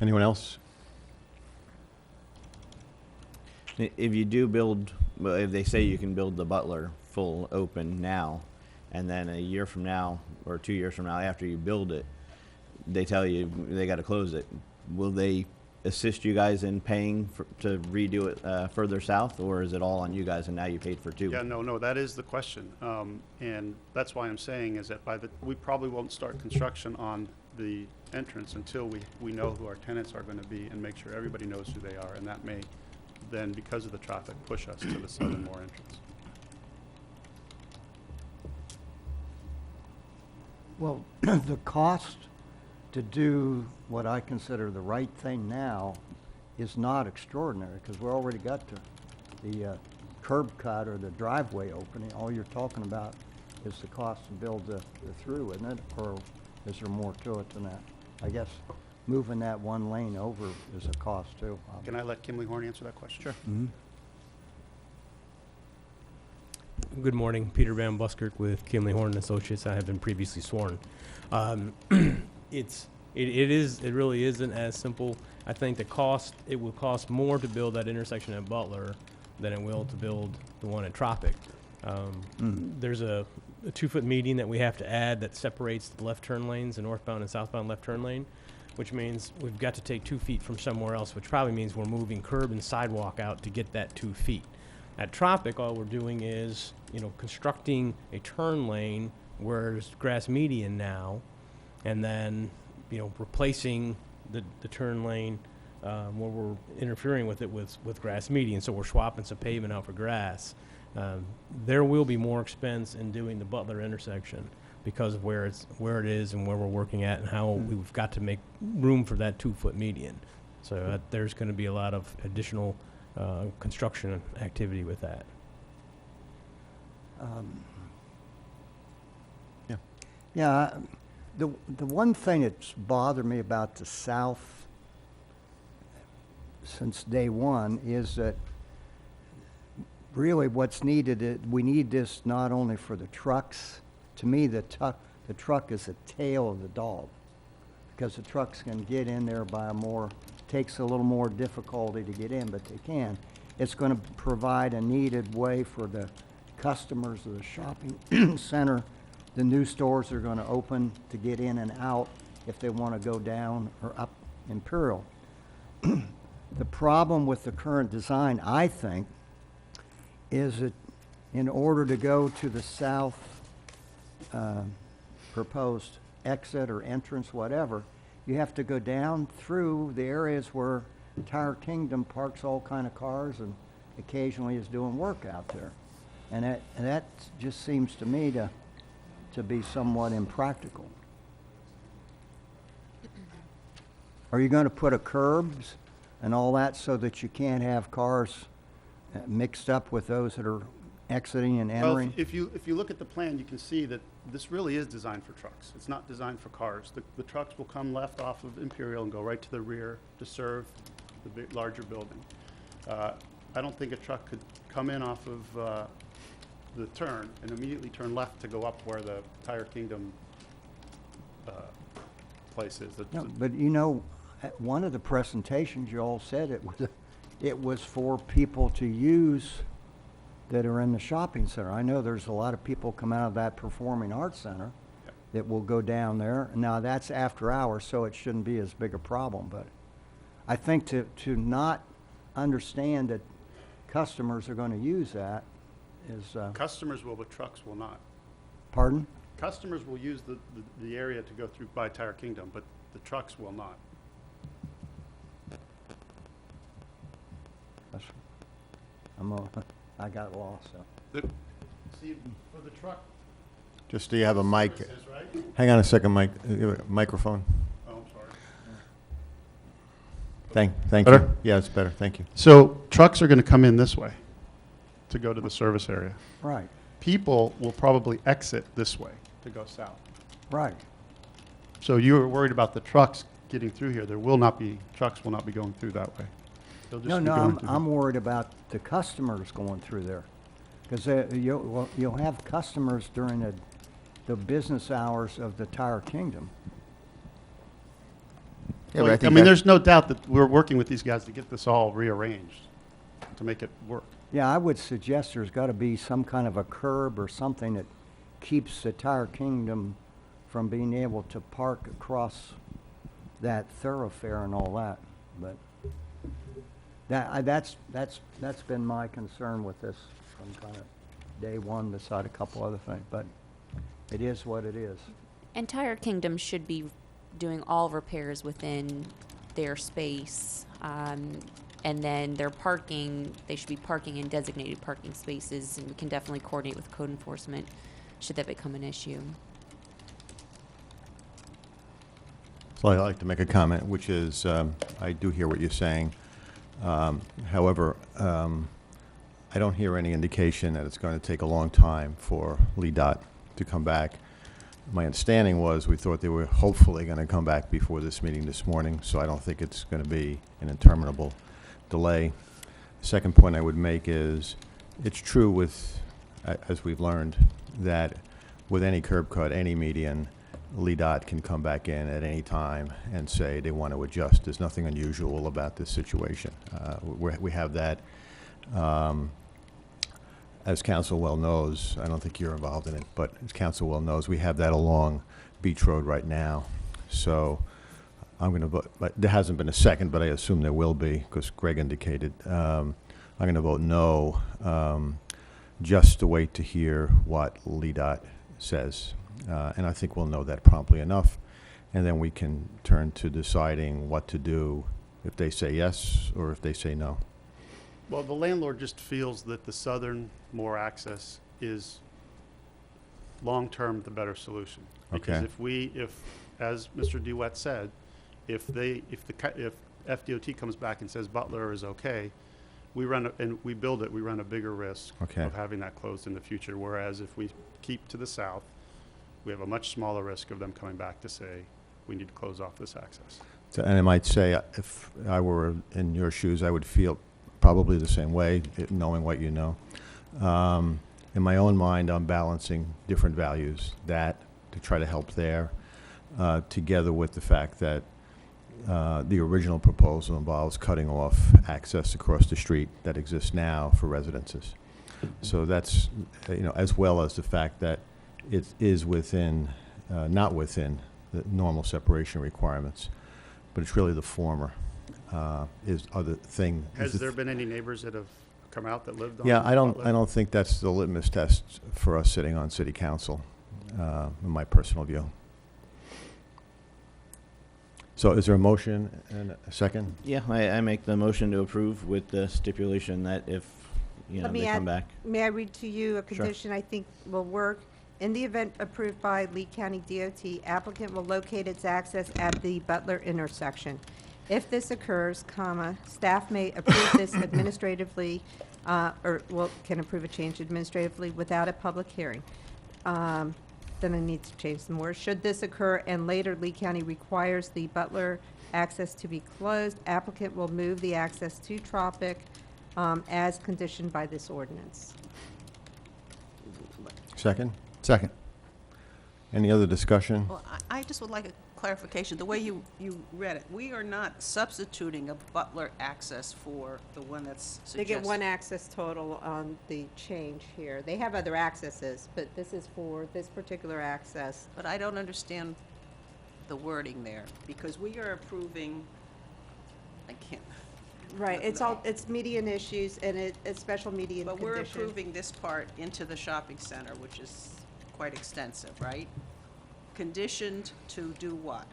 Anyone else? If you do build, well, if they say you can build the Butler full open now, and then a year from now or 2 years from now, after you build it, they tell you they got to close it. Will they assist you guys in paying to redo it further south, or is it all on you guys and now you paid for two? Yeah, no, that is the question. And that's why I'm saying is that we probably won't start construction on the entrance until we know who our tenants are going to be and make sure everybody knows who they are. And that may then, because of the traffic, push us to the southernmore entrance. Well, the cost to do what I consider the right thing now is not extraordinary, because we already got the curb cut or the driveway opening. All you're talking about is the cost to build the through, isn't it? Or is there more to it than that? I guess moving that one lane over is a cost too. Can I let Kimley Horn answer that question? Sure. Mm-hmm. Good morning, Peter Van Buskirk with Kimley Horn & Associates. I have been previously sworn. It really isn't as simple. I think it will cost more to build that intersection at Butler than it will to build the one at Tropic. There's a 2-foot median that we have to add that separates the left turn lanes, the northbound and southbound left turn lane, which means we've got to take 2 feet from somewhere else, which probably means we're moving curb and sidewalk out to get that 2 feet. At Tropic, all we're doing is, constructing a turn lane where there's grass median now, and then, replacing the turn lane where we're interfering with it with grass median. So we're swapping some pavement out for grass. There will be more expense in doing the Butler intersection because of where it is and where we're working at and how we've got to make room for that 2-foot median. So there's going to be a lot of additional construction activity with that. Yeah, the one thing that's bothered me about the South since day one is that really what's needed, we need this not only for the trucks. To me, the truck is the tail of the dog, because the trucks can get in there takes a little more difficulty to get in, but they can. It's going to provide a needed way for the customers of the shopping center. The new stores are going to open to get in and out if they want to go down or up Imperial. The problem with the current design, I think, is that in order to go to the south proposed exit or entrance, whatever, you have to go down through the areas where Tire Kingdom parks all kind of cars and occasionally is doing work out there. And that just seems to me to be somewhat impractical. Are you going to put a curbs and all that so that you can't have cars mixed up with those that are exiting and entering? Well, if you look at the plan, you can see that this really is designed for trucks. It's not designed for cars. The trucks will come left off of Imperial and go right to the rear to serve the larger building. I don't think a truck could come in off of the turn and immediately turn left to go up where the Tire Kingdom place is. No, but at one of the presentations you all said it was for people to use that are in the shopping center. I know there's a lot of people come out of that performing arts center that will go down there. Now that's after hours, so it shouldn't be as big a problem, but I think to not understand that customers are going to use that is... Customers will, but trucks will not. Pardon? Customers will use the area to go through by Tire Kingdom, but the trucks will not. I got lost. So. See, for the truck, Just do you have a mic? services, right? Hang on a second, Mike. Microphone. Oh, I'm sorry. Thank Better? you. Yeah, it's better. Thank you. So trucks are going to come in this way to go to the service area. Right, People will probably exit this way to go south. right. So you were worried about the trucks getting through here. Trucks will not be going through that way. They'll just be going through I'm worried about the customers going through there. Because you'll have customers during the business hours of the Tire Kingdom. Yeah, but Like, I I think mean, that- there's no doubt that we're working with these guys to get this all rearranged, to make it work. Yeah, I would suggest there's got to be some kind of a curb or something that keeps the Tire Kingdom from being able to park across that thoroughfare and all that. But that's been my concern with this from kind of day one, beside a couple other things. But it is what it is. Entire Kingdom should be doing all repairs within their space. And then their parking, they should be parking in designated parking spaces, and we can definitely coordinate with code enforcement should that become an issue. So I'd like to make a comment, which is, I do hear what you're saying. However, I don't hear any indication that it's going to take a long time for LDOT to come back. My understanding was we thought they were hopefully going to come back before this meeting this morning, so I don't think it's going to be an interminable delay. Second point I would make is, it's true with, as we've learned, that with any curb cut, any median, LDOT can come back in at any time and say they want to adjust. There's nothing unusual about this situation. We have that. As council well knows, I don't think you're involved in it, but as council well knows, we have that along Beach Road right now. So I'm going to vote, but there hasn't been a second, but I assume there will be, because Greg indicated. I'm going to vote no, just to wait to hear what LDOT says. And I think we'll know that promptly enough. And then we can turn to deciding what to do if they say yes or if they say no. Well, the landlord just feels that the southern more access is long-term the better solution. Because Okay. if, as Mr. DeWitt said, if FDOT comes back and says Butler is okay, we run, and we build it, we run a bigger risk Okay. of having that closed in the future. Whereas if we keep to the south, we have a much smaller risk of them coming back to say, we need to close off this access. So, and I might say, if I were in your shoes, I would feel probably the same way, knowing what you know. In my own mind, I'm balancing different values, that to try to help there, together with the fact that the original proposal involves cutting off access across the street that exists now for residences. So that's, as well as the fact that it is within, not within the normal separation requirements, but it's really the former is other thing. Has there been any neighbors that have come out that lived on? Yeah, I Butler? don't think that's the litmus test for us sitting on city council, in my personal view. So is there a motion and a second? Yeah, I make the motion to approve with the stipulation that if, Let me they come add- back. May I read to you a condition I think will work? In the event approved by Lee County DOT, applicant will locate its access at the Butler intersection. If this occurs, staff may approve this administratively, can approve a change administratively without a public hearing. Then I need to change some more. Should this occur and later Lee County requires the Butler access to be closed, applicant will move the access to Tropic as conditioned by this ordinance. Second? Second. Any other discussion? Well, I just would like a clarification. The way you read it, we are not substituting a Butler access for the one that's They suggested. get one access total on the change here. They have other accesses, but this is for this particular access. But I don't understand the wording there, because we are approving, I can't, Right, it's median issues and it's special median but condition. we're approving this part into the shopping center, which is quite extensive, right? Conditioned to do what?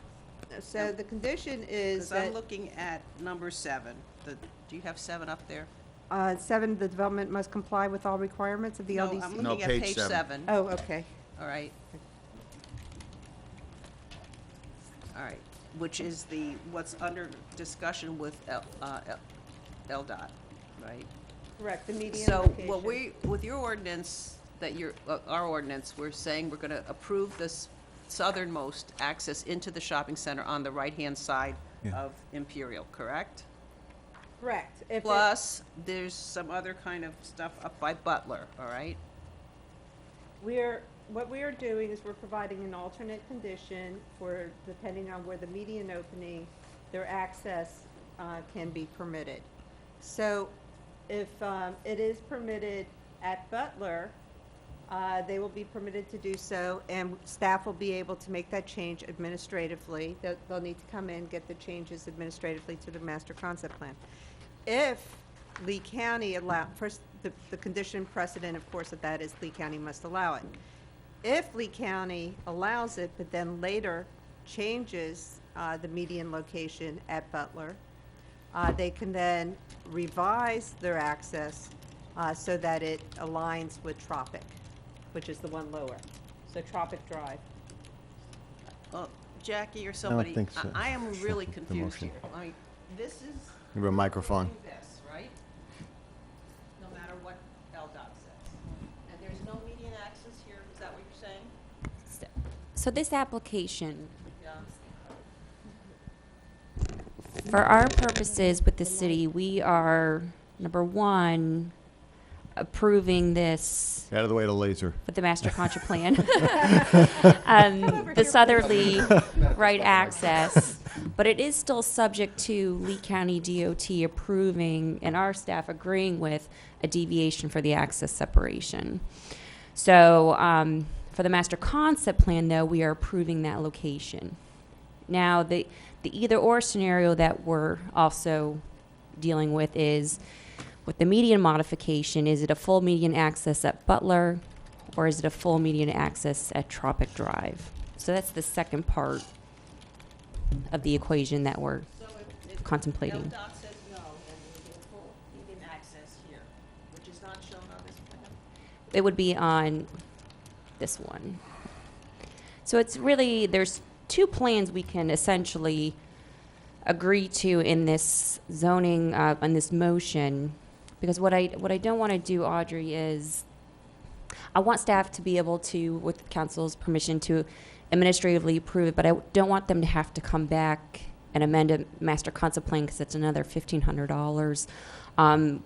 So the condition is Because I'm that, looking at number 7. Do you have 7 up there? 7, the development must comply with all requirements of the No, LDC? I'm No, looking at page page 7. 7. Oh, okay. All right. All right, which is what's under discussion with LDOT, right? Correct, the median So, location. with your ordinance, our ordinance, we're saying we're gonna approve this southernmost access into the shopping center on the right-hand side Yeah. of Imperial, correct? Correct. If it- Plus, there's some other kind of stuff up by Butler, all right? What we are doing is we're providing an alternate condition for, depending on where the median opening their access can be permitted. So if it is permitted at Butler, they will be permitted to do so, and staff will be able to make that change administratively. They'll need to come in, get the changes administratively to the master concept plan. If Lee County first, the condition precedent, of course, of that is Lee County must allow it. If Lee County allows it, but then later changes the median location at Butler, they can then revise their access so that it aligns with Tropic, which is the one lower. So Tropic Drive. Jackie or somebody, think so. I am really The confused motion. here. I mean, this is Give her a microphone. doing this, right? No matter what LDOT says. And there's no median access here, is that what you're saying? So this application, Yeah. for our purposes with the city, we are, number one, approving this Out of the way, the laser. with the master contra plan. The southerly right access, but it is still subject to Lee County DOT approving and our staff agreeing with a deviation for the access separation. So for the master concept plan, though, we are approving that location. Now, the either or scenario that we're also dealing with is with the median modification, is it a full median access at Butler, or is it a full median access at Tropic Drive? So that's the second part of the equation that we're So if contemplating. LDOT says no, then we get a full median access here, which is not shown on this plan. It would be on this one. So it's really, there's two plans we can essentially agree to in this zoning, on this motion. Because what I don't want to do, Audrey, is I want staff to be able to, with council's permission, to administratively approve it, but I don't want them to have to come back and amend a master concept plan because it's another $1,500,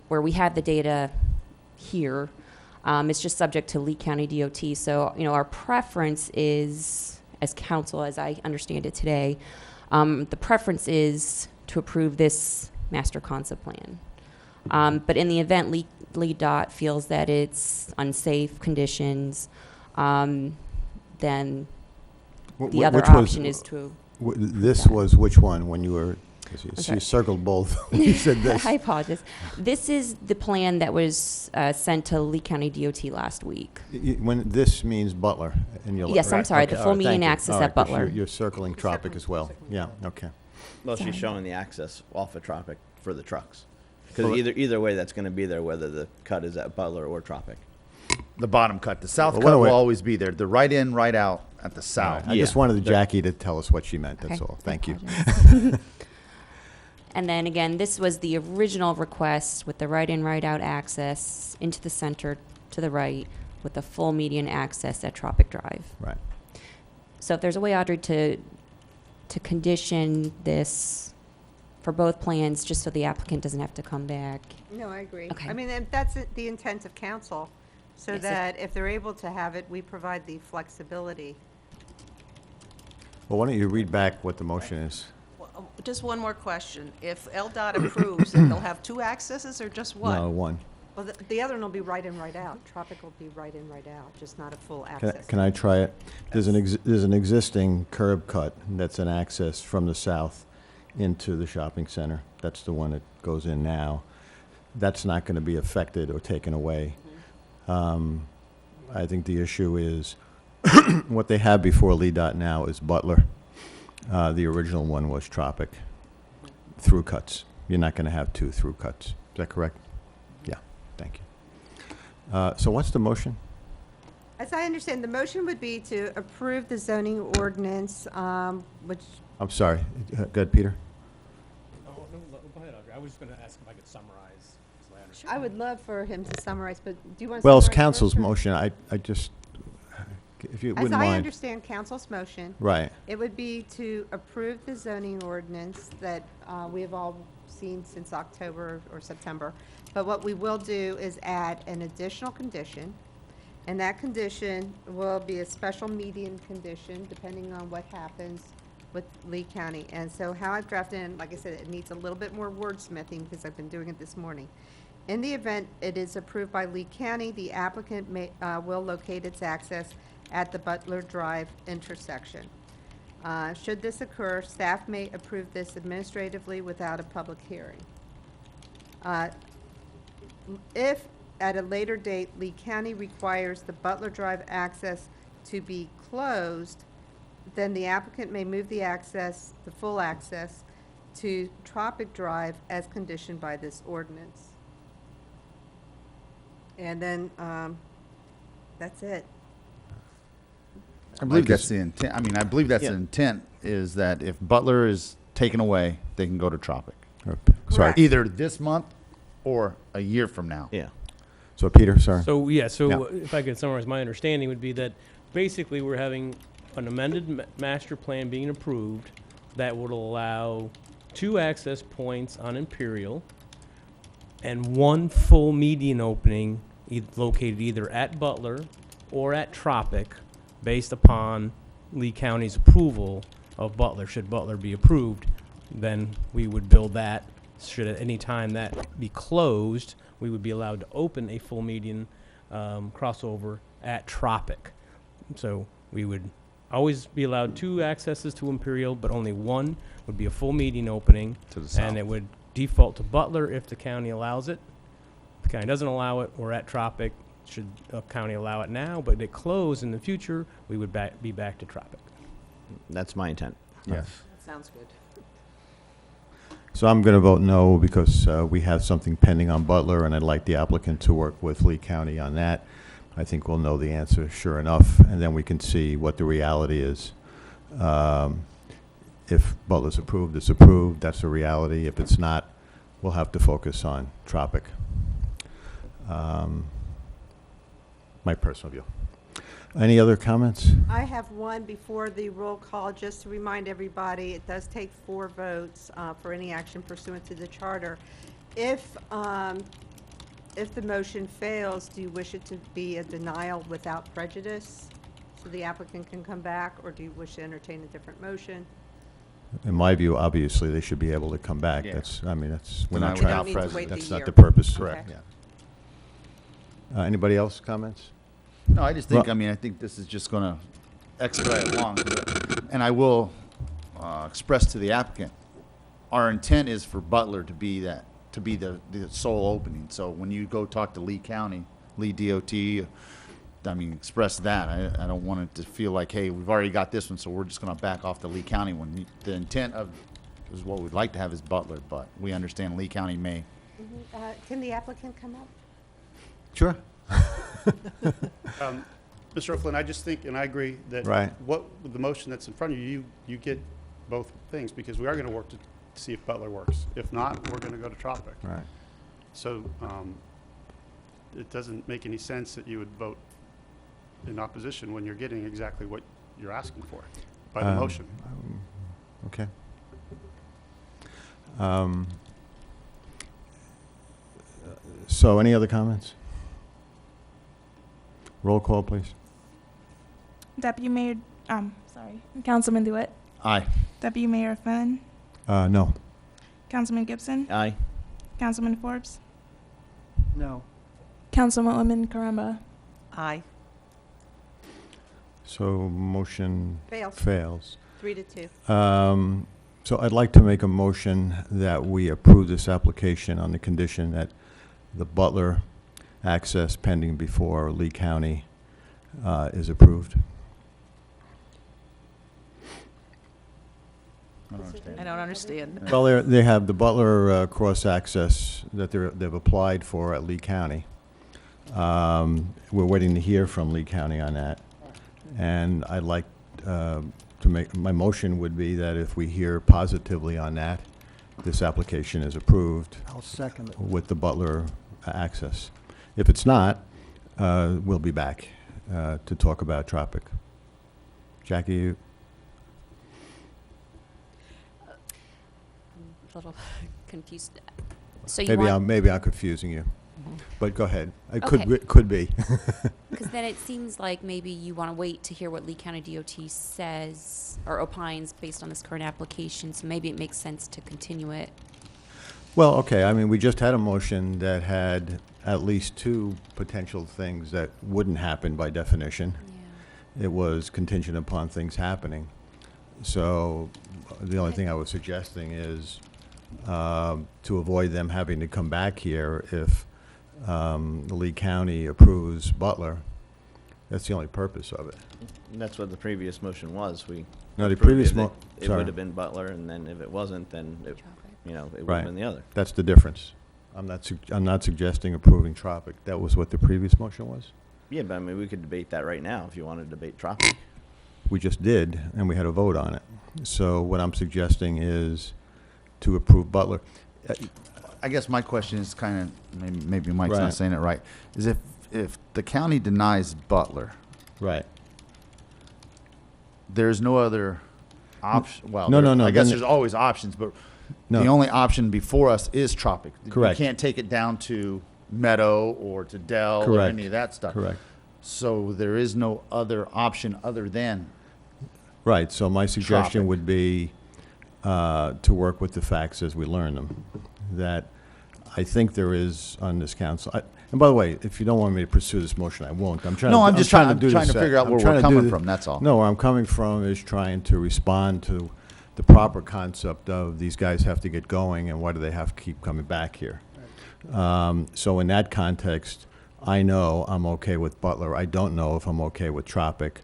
where we have the data here. It's just subject to Lee County DOT. So, you know, our preference is, as council, as I understand it today, the preference is to approve this master concept plan. But in the event Lee Dot feels that it's unsafe conditions, then the other option is to. This was which one when you were, sorry. you circled both. You said this. I apologize. This is the plan that was sent to Lee County DOT last week. When this means Butler, and you'll. Yes, I'm sorry, the all full right, median thank you. access All at right, 'cause Butler. You're circling Tropic as well. Yeah, okay. Well, Sorry. she's showing the access off of Tropic for the trucks. Well, Because either way, that's going to be there, whether the cut is at Butler or Tropic. The bottom cut. The south Well, cut wait. will always be there. The right in, right out at the south. I just Yeah. wanted Jackie to tell us what she meant, that's Okay, all. I Thank you. apologize. And then again, this was the original request with the right in, right out access into the center to the right with the full median access at Tropic Drive. Right. So if there's a way, Audrey, to condition this for both plans, just so the applicant doesn't have to come back. No, I agree. Okay. I mean, and that's the intent of council, so Yes, that if they're able to have it, we provide the flexibility. Well, why don't you read back what the motion is? Well, just one more question. If LDOT approves, then they'll have two accesses or just one? No, one. Well, the other one will be right in, right out. Tropic will be right in, right out, just not a full Can access. can I try it? There's an existing curb cut that's an access from the south into the shopping center. That's the one that goes in now. That's not going to be affected or taken away. I think the issue is what they have before Lee Dot now is Butler. The original one was Tropic through cuts. You're not going to have two through cuts. Is that correct? Yeah. Thank you. So what's the motion? As I understand, the motion would be to approve the zoning ordinance, which, I'm sorry. Go ahead, Peter. Oh, no, go ahead, Audrey. I was just going to ask if I could summarize. So I understand. I would love for him to summarize, but do you want to? Well, it's summarize council's first, or- motion. I just, if you As wouldn't I mind. understand council's motion, Right. it would be to approve the zoning ordinance that we have all seen since October or September. But what we will do is add an additional condition, and that condition will be a special median condition, depending on what happens with Lee County. And so how I've drafted in, like I said, it needs a little bit more wordsmithing because I've been doing it this morning. In the event it is approved by Lee County, the applicant will locate its access at the Butler Drive intersection. Should this occur, staff may approve this administratively without a public hearing. If at a later date, Lee County requires the Butler Drive access to be closed, then the applicant may move the access, the full access, to Tropic Drive as conditioned by this ordinance. And then, that's it. I believe Like that's it's- the intent. I mean, I believe that's the Yeah. intent is that if Butler is taken away, they can go to Tropic. Sorry. Correct. Either this month or a year from now. Yeah. So Peter, sorry. So, yeah, so Yeah. if I could summarize, my understanding would be that basically we're having an amended master plan being approved that would allow 2 access points on Imperial and 1 full median opening located either at Butler or at Tropic based upon Lee County's approval of Butler. Should Butler be approved, then we would build that. Should at any time that be closed, we would be allowed to open a full median crossover at Tropic. So we would always be allowed 2 accesses to Imperial, but only 1 would be a full median opening. To the south. And it would default to Butler if the county allows it. If the county doesn't allow it, we're at Tropic. Should a county allow it now, but it close in the future, we would be back to Tropic. That's my intent. Yes. That sounds good. So I'm going to vote no because we have something pending on Butler, and I'd like the applicant to work with Lee County on that. I think we'll know the answer sure enough, and then we can see what the reality is. If Butler's approved, it's approved. That's the reality. If it's not, we'll have to focus on Tropic. My personal view. Any other comments? I have one before the roll call, just to remind everybody, it does take 4 votes for any action pursuant to the charter. If the motion fails, do you wish it to be a denial without prejudice, so the applicant can come back, or do you wish to entertain a different motion? In my view, obviously, they should be able to come back. Yeah. That's, I mean, that's, we're Deny not without trying, Don't need to prejudice. wait the that's not year. the purpose. Correct. Yeah. Anybody else comments? No, I just think, Well- I mean, I think this is just going to expedite along. And I will express to the applicant, our intent is for Butler to be that, to be the sole opening. So when you go talk to Lee County, Lee DOT, I mean, express that. I don't want it to feel like, hey, we've already got this one, so we're just going to back off the Lee County one. The intent of, is what we'd like to have is Butler, but we understand Lee County may. Can the applicant come up? Sure. Mr. O'Flynn, I just think, and I agree, that Right. with the motion that's in front of you, you get both things, because we are going to work to see if Butler works. If not, we're going to go to Tropic. Right. So it doesn't make any sense that you would vote in opposition when you're getting exactly what you're asking for by the motion. Okay. So any other comments? Roll call, please. Deputy Mayor, sorry, Councilman DeWitt, Aye. Deputy Mayor Flynn, No. Councilman Gibson, Aye. Councilman Forbes, No. Councilwoman Caramba. Aye. So motion Fails. fails. 3 to 2. So I'd like to make a motion that we approve this application on the condition that the Butler access pending before Lee County is approved. I don't understand. I don't understand. Well, they have the Butler cross-access that they've applied for at Lee County. We're waiting to hear from Lee County on that. And I'd like to make, my motion would be that if we hear positively on that, this application is approved I'll second it. with the Butler access. If it's not, we'll be back to talk about Tropic. Jackie, you? A little confused. So you Maybe want, I'm confusing you, but go ahead. It Okay. could be. Because then it seems like maybe you want to wait to hear what Lee County DOT says or opines based on this current application, so maybe it makes sense to continue it. Well, okay, I mean, we just had a motion that had at least two potential things that wouldn't happen by definition. Yeah. It was contingent upon things happening. So the only thing I was suggesting is to avoid them having to come back here if Lee County approves Butler. That's the only purpose of it. And that's what the previous motion was. We No, the approved previous it. It sorry. would have been Butler, and then if it wasn't, then it, it would Right. have been the other. That's the difference. I'm not suggesting approving Tropic. That was what the previous motion was. Yeah, but I mean, we could debate that right now if you want to debate Tropic. We just did, and we had a vote on it. So what I'm suggesting is to approve Butler. I guess my question is kind of, maybe Mike's Right. not saying it right, is if the county denies Butler, Right. there's no other option, well, No, no, no, I guess then- there's always options, but No. the only option before us is Tropic. Correct. You can't take it down to Meadow or to Dell or Correct. any of that stuff. Correct. So there is no other option other than, Right, so my suggestion Tropic. would be to work with the facts as we learn them. That I think there is on this council, and by the way, if you don't want me to pursue this motion, I won't. I'm trying. No, to, I'm just trying to do this, figure out I'm where trying we're to do coming the- from, that's all. No, where I'm coming from is trying to respond to the proper concept of these guys have to get going, and why do they have to keep coming back here? So in that context, I know I'm okay with Butler. I don't know if I'm okay with Tropic.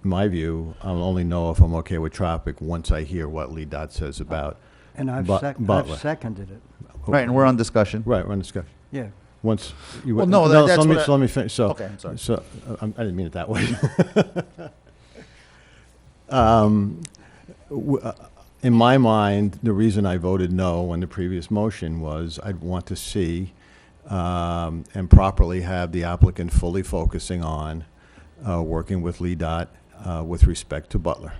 In my view, I'll only know if I'm okay with Tropic once I hear what Lee Dot says about And I've Butler. seconded it. right, and we're on discussion. Right, we're on discussion. Yeah. Once you. Well, no, so that's let me, what I- so let me finish. So, Okay, I'm sorry. So, I didn't mean it that way. In my mind, the reason I voted no on the previous motion was I'd want to see and properly have the applicant fully focusing on working with Lee Dot with respect to Butler.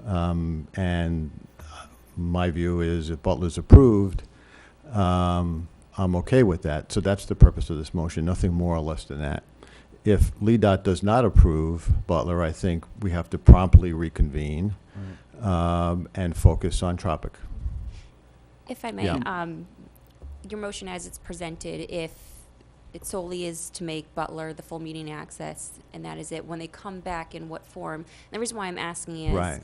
And my view is if Butler's approved, I'm okay with that. So that's the purpose of this motion, nothing more or less than that. If Lee Dot does not approve Butler, I think we have to promptly reconvene and focus on Tropic. If I may, Yeah. your motion as it's presented, if it solely is to make Butler the full meeting access, and that is it, when they come back, in what form? And the reason why I'm asking is, Right.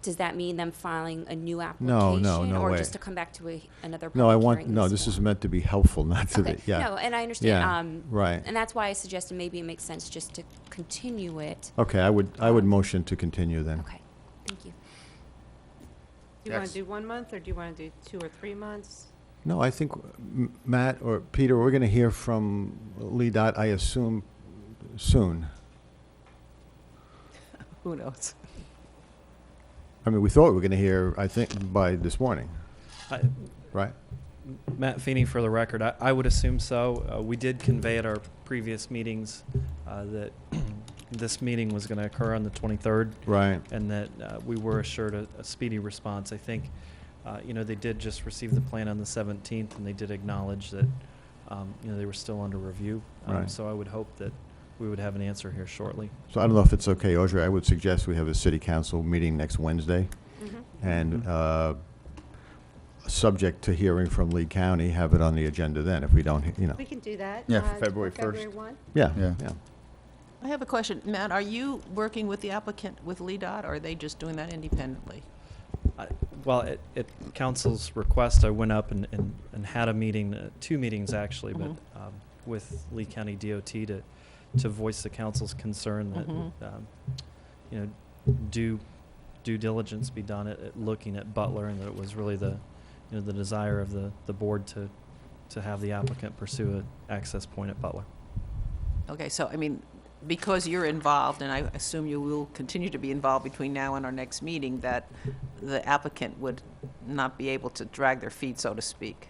does that mean them filing a new No, application? no Or way. just to come back to another No, I public want, hearing no, in this is form? meant to be helpful, not to Okay, the, yeah. no, and I understand. Yeah, right. And that's why I suggested maybe it makes sense just to continue it. Okay, I would motion to continue then. Okay, thank you. Do you want Yes. to do 1 month, or do you want to do 2 or 3 months? No, I think Matt or Peter, we're going to hear from Lee Dot, I assume, soon. Who knows? I mean, we thought we were going to hear, I think, by this morning, I- right? Matt Feeney, for the record, I would assume so. We did convey at our previous meetings that this meeting was going to occur on the 23rd, Right. and that we were assured a speedy response. I think, they did just receive the plan on the 17th, and they did acknowledge that, they were still under review. Right. So I would hope that we would have an answer here shortly. So I don't know if it's okay, Audrey, I would suggest we have a city council meeting next Wednesday, and subject to hearing from Lee County, have it on the agenda then, if we don't, We can do that. Yeah, for February February 1st. 1. Yeah, Yeah. yeah. I have a question. Matt, are you working with the applicant with Lee Dot, or are they just doing that independently? Well, at council's request, I went up and had a meeting, 2 meetings actually, but with Lee County DOT to voice the council's concern that, due diligence be done at looking at Butler, and that it was really the desire of the board to have the applicant pursue an access point at Butler. Okay, so, I mean, because you're involved, and I assume you will continue to be involved between now and our next meeting, that the applicant would not be able to drag their feet, so to speak.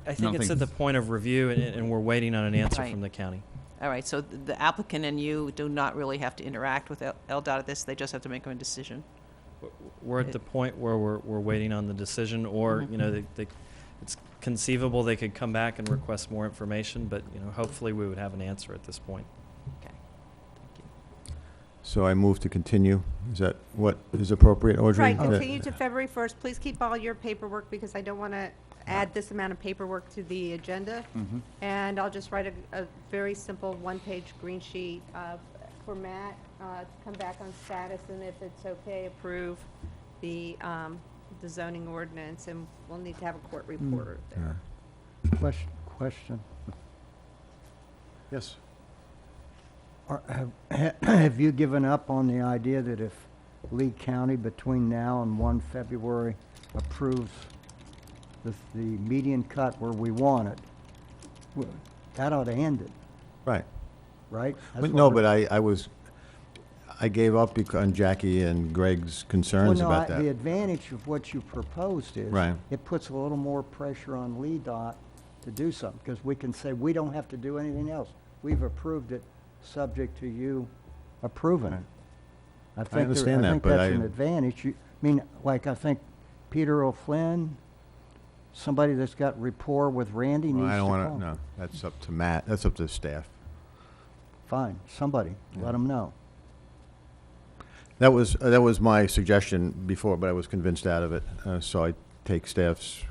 I think it's at the point of review, and we're waiting on an answer Right. from the county. All right, so the applicant and you do not really have to interact with LDOT at this, they just have to make a decision? We're at the point where we're waiting on the decision, or, Mhm. it's conceivable they could come back and request more information, but, hopefully we would have an answer at this point. Okay. So I move to continue. Is that what is appropriate, Audrey? Right, continue to February 1st. Please keep all your paperwork because I don't want to add this amount of paperwork to the agenda. And I'll just write a very simple one-page green sheet for Matt to come back on status, and if it's okay, approve the zoning ordinance, and we'll need to have a court reporter there. Question. Yes. Have you given up on the idea that if Lee County between now and 1 February approves the median cut where we want it, that ought to end it, Right. right? But no, but I gave up on Jackie and Greg's concerns about The that. advantage of what you proposed is Right. it puts a little more pressure on LEDOT to do something, because we can say, we don't have to do anything else. We've approved it, subject to you approving it. I understand that, but that's I- an advantage. I think Peter O'Flynn, somebody that's got rapport with Randy needs Well, to I don't call. want to, no, that's up to Matt, that's up to the staff. Fine, somebody, let them know. That was my suggestion before, but I was convinced out of it, so I take staff's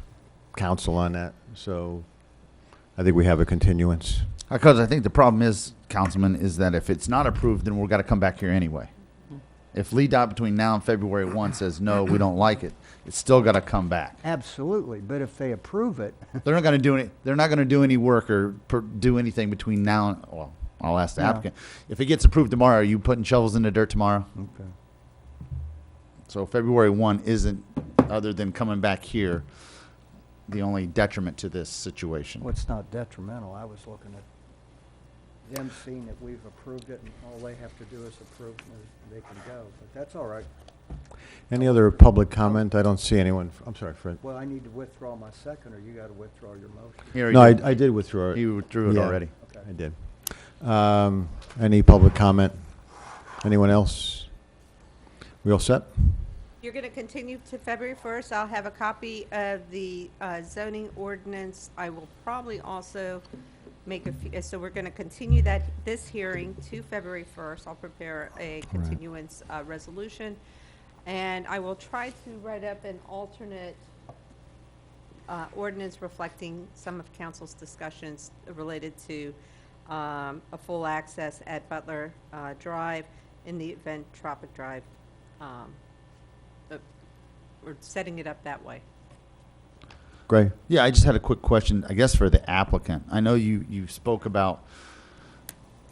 counsel on that. So I think we have a continuance. Because I think the problem is, Councilman, is that if it's not approved, then we've got to come back here anyway. If LEDOT between now and February 1 says, no, we don't like it, it's still got to come back. Absolutely, but if they approve it, They're not going to do any. They're not going to do any work or do anything between now and. Well, I'll ask the No. applicant. If it gets approved tomorrow, are you putting shovels in the dirt tomorrow? okay. So February 1 isn't, other than coming back here, the only detriment to this situation. Well, it's not detrimental. I was looking at them seeing that we've approved it, and all they have to do is approve, and they can go. But that's all right. Any other public comment? I don't see anyone. I'm sorry, Fred. Well, I need to withdraw my second, or you got to withdraw your motion. Here, No, you- I did withdraw it. You withdrew it Yeah. already. Okay. I did. Any public comment? Anyone else? We all set? You're going to continue to February 1st. I'll have a copy of the zoning ordinance. I will probably also make so we're going to continue this hearing to February 1st. I'll prepare a continuance resolution. And I will try to write up an alternate ordinance reflecting some of council's discussions related to a full access at Butler Drive in the event Tropic Drive. We're setting it up that way. Greg? Yeah, I just had a quick question, I guess, for the applicant. I know you spoke about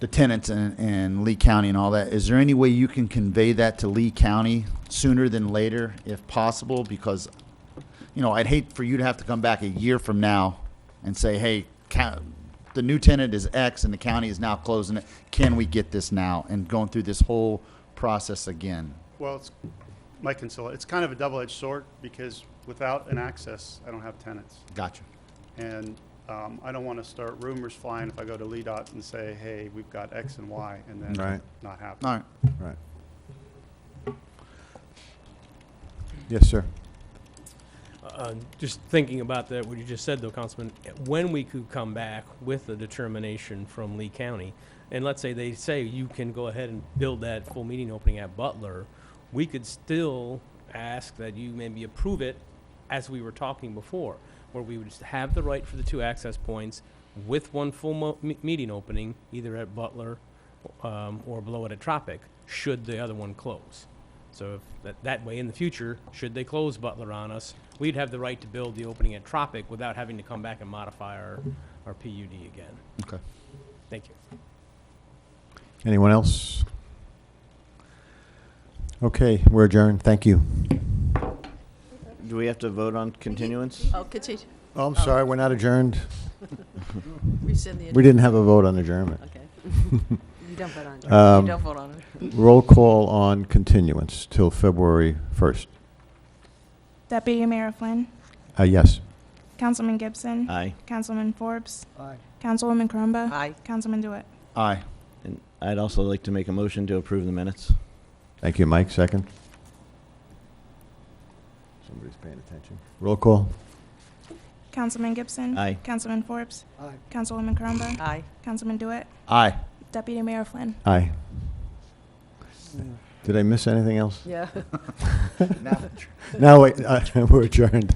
the tenants in Lee County and all that. Is there any way you can convey that to Lee County sooner than later, if possible? Because, I'd hate for you to have to come back a year from now and say, hey, the new tenant is X and the county is now closing it. Can we get this now? And going through this whole process again. Well, Mike Kinsella, it's kind of a double-edged sword because without an access, I don't have tenants. Gotcha. And I don't want to start rumors flying if I go to LEDOT and say, hey, we've got X and Y, and then Right. not happen. All right. Right. Yes, sir. Just thinking about that, what you just said, though, Councilman, when we could come back with a determination from Lee County, and let's say they say you can go ahead and build that full meeting opening at Butler, we could still ask that you maybe approve it as we were talking before, where we would just have the right for the two access points with one full meeting opening, either at Butler or below it at Tropic, should the other one close. So if that way in the future, should they close Butler on us, we'd have the right to build the opening at Tropic without having to come back and modify our PUD again. Okay. Thank you. Anyone else? Okay, we're adjourned. Thank you. Do we have to vote on continuance? Oh, continue. Oh, I'm sorry, we're not adjourned. Rescind the. We didn't have a vote on adjournment. Okay. You don't vote on it. Um, You don't vote on it. Roll call on continuance till February 1st. Deputy Mayor Flynn, Yes. Councilman Gibson, Aye. Councilman Forbes, Aye. Councilwoman Carumba, Aye. Councilman DeWitt. Aye. And I'd also like to make a motion to approve the minutes. Thank you, Mike. Second. Somebody's paying attention. Roll call. Councilman Gibson. Aye. Councilman Forbes. Aye. Councilwoman Caramba. Aye. Councilman Dewitt. Aye. Deputy Mayor Flynn. Aye. Did I miss anything else? Yeah. No, wait, we're adjourned.